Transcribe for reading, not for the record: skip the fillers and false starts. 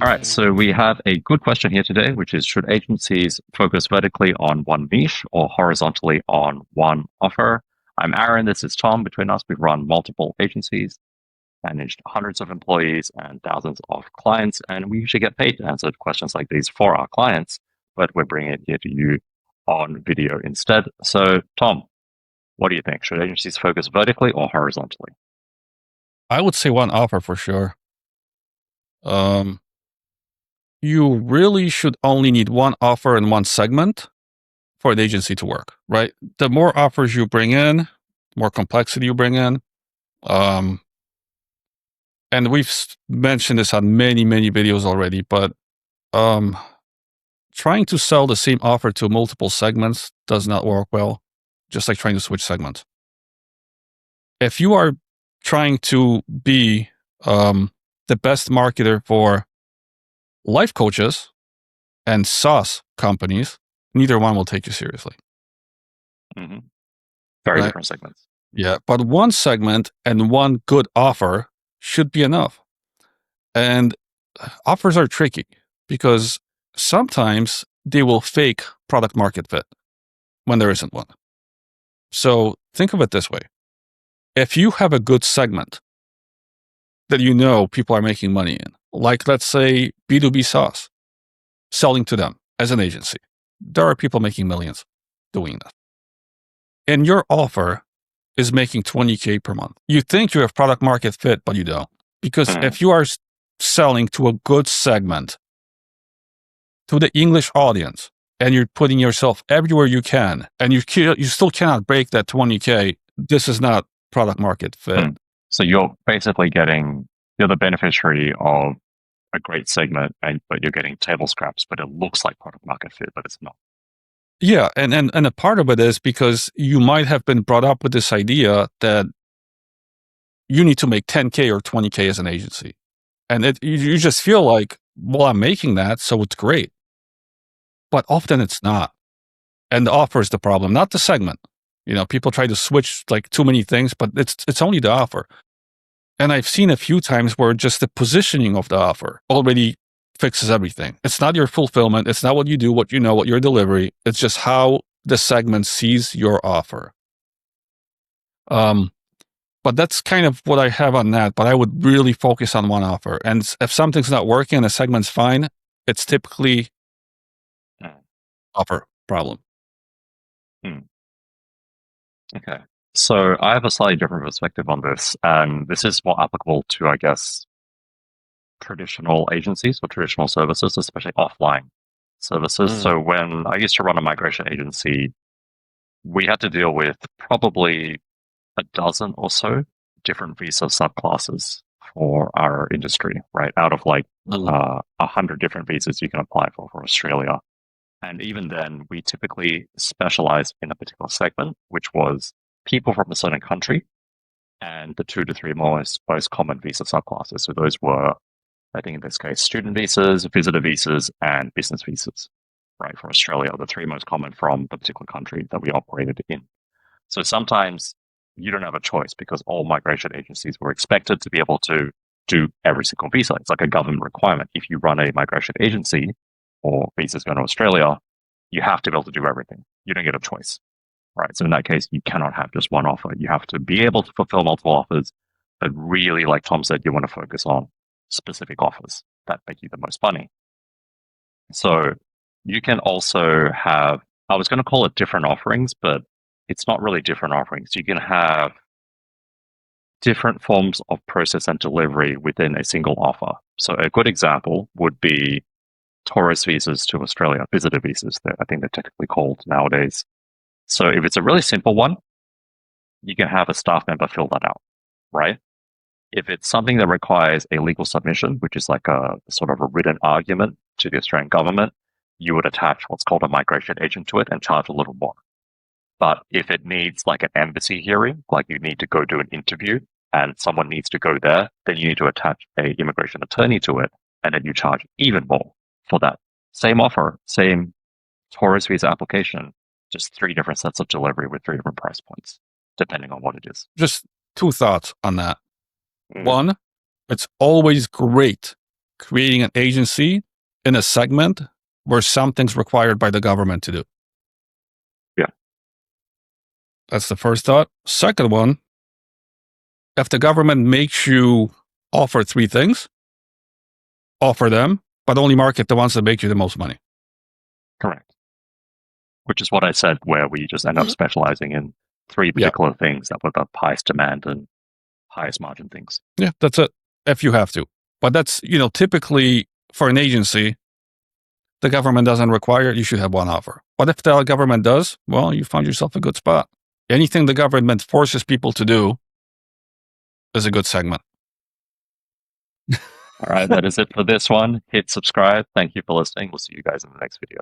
All right, so we have a good question here today, which is should agencies focus vertically on one niche or horizontally on one offer? I'm Aaron, this is Tom. Between us, we've run multiple agencies, managed hundreds of employees and thousands of clients, and we usually get paid to answer questions like these for our clients, but we're bringing it here to you on video instead. So, Tom, what do you think? Should agencies focus vertically or horizontally? I would say one offer for sure. Um, you really should only need one offer in one segment for an agency to work, right? The more offers you bring in, more complexity you bring in. Um, and we've mentioned this on many, many videos already, but um, trying to sell the same offer to multiple segments does not work well, just like trying to switch segments. If you are trying to be the best marketer for life coaches and SaaS companies, neither one will take you seriously. Mm-hmm. Very Right? different segments. Yeah. But one segment and one good offer should be enough. And offers are tricky because sometimes they will fake product market fit when there isn't one. So think of it this way. If you have a good segment that you know people are making money in, like let's say B2B SaaS, selling to them as an agency, there are people making millions doing that. And your offer is making 20K per month. You think you have product market fit, but you don't. Because Mm. if you are selling to a good segment, to the English audience, and you're putting yourself everywhere you can, and you still cannot break that 20K, this is not product market fit. Mm. So you're basically you're the beneficiary of a great segment, but you're getting table scraps, but it looks like product market fit, but it's not. Yeah, and a part of it is because you might have been brought up with this idea that you need to make 10K or 20K as an agency. And you just feel like, well, I'm making that, so it's great. But often it's not. And the offer is the problem, not the segment. People try to switch like too many things, but it's only the offer. And I've seen a few times where just the positioning of the offer already fixes everything. It's not your fulfillment. It's not what you do, what you know, what your delivery. It's just how the segment sees your offer. But that's kind of what I have on that. But I would really focus on one offer. And if something's not working and a segment's fine, it's typically Mm. offer problem. Mm. Okay. So I have a slightly different perspective on this, and this is more applicable to, I guess, traditional agencies or traditional services, especially offline services. So when I used to run a migration agency, we had to deal with probably a dozen or so different visa subclasses for our industry, right? Out of like 100 different visas you can apply for Australia. And even then, we typically specialized in a particular segment, which was people from a certain country and the 2 to 3 most common visa subclasses. So those were, I think in this case, student visas, visitor visas, and business visas, right? For Australia, the three most common from the particular country that we operated in. So sometimes you don't have a choice because all migration agencies were expected to be able to do every single visa. It's like a government requirement. If you run a migration agency or visas going to Australia, you have to be able to do everything. You don't get a choice, right? So in that case, you cannot have just one offer. You have to be able to fulfill multiple offers, but really, like Tom said, you want to focus on specific offers that make you the most money. So you can also have, I was going to call it different offerings, but it's not really different offerings. You can have different forms of process and delivery within a single offer. So a good example would be tourist visas to Australia, visitor visas, I think they're technically called nowadays. So if it's a really simple one, you can have a staff member fill that out, right? If it's something that requires a legal submission, which is like a sort of a written argument to the Australian government, you would attach what's called a migration agent to it and charge a little more. But if it needs like an embassy hearing, like you need to go do an interview and someone needs to go there, then you need to attach a immigration attorney to it, and then you charge even more for that same offer, same tourist visa application, just 3 different sets of delivery with 3 different price points, depending on what it is. Just two thoughts on that. Mm. One, it's always great creating an agency in a segment where something's required by the government to do. Yeah. That's the first thought. Second one, if the government makes you offer 3 things, offer them, but only market the ones that make you the most money. Correct. Which is what I said, where we just end up specializing in 3 particular things that were the highest demand and highest margin things. Yeah, that's it. If you have to. But that's, typically for an agency, the government doesn't require it, you should have 1 offer. But if the government does, well, you found yourself a good spot. Anything the government forces people to do is a good segment. All right, that is it for this one. Hit subscribe. Thank you for listening. We'll see you guys in the next video.